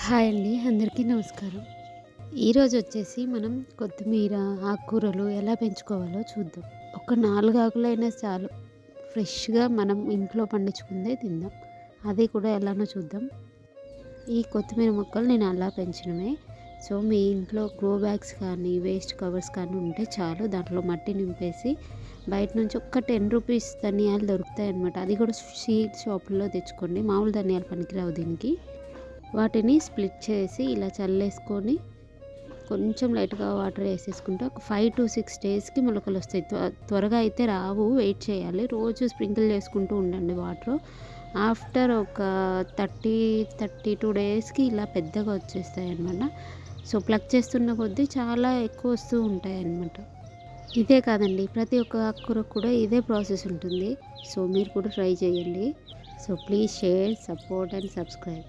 Hi అండి, అందరికీ నమస్కారం. ఈరోజు వచ్చేసి మనం కొత్తిమీర, ఆకుకూరలు ఎలా పెంచుకోవాలో చూద్దాం. ఒక 4 ఆకులైనా చాలు. ఫ్రెష్‌గా మనం ఇంట్లో పండించుకుందే తిందాం. అది కూడా ఎలానో చూద్దాం. ఈ కొత్తిమీర మొక్కలు నేను అలా పెంచినవే. సో, మీ ఇంట్లో గ్రో బ్యాగ్స్ కానీ, వేస్ట్ కవర్స్ కానీ ఉంటే చాలు. దాంట్లో మట్టి నింపేసి బయట నుంచి ఒక్క రూ. 10 ధనియాలు దొరుకుతాయన్నమాట. అది కూడా సీడ్ షాపుల్లో తెచ్చుకోండి. మామూలు ధనియాలు పనికిరావు దీనికి. వాటిని స్ప్లిట్ చేసి ఇలా చల్లేసుకొని కొంచెం లైట్‌గా వాటర్ వేసేసుకుంటే ఒక 5-6 డేస్‌కి మొలకలు వస్తాయి. త్వరగా అయితే రావు, వెయిట్ చేయాలి. రోజు స్ప్రింకిల్ చేసుకుంటూ ఉండండి వాటర్. ఆఫ్టర్ ఒక 32 డేస్‌కి ఇలా పెద్దగా వచ్చేస్తాయి అన్నమాట. సో, ప్లగ్ చేస్తున్న కొద్దీ చాలా ఎక్కువ వస్తూ ఉంటాయి అన్నమాట. ఇదే కాదండి, ప్రతి ఒక్క ఆకుకూరకు కూడా ఇదే ప్రాసెస్ ఉంటుంది. సో, మీరు కూడా ట్రై చేయండి. So, please share, support and subscribe.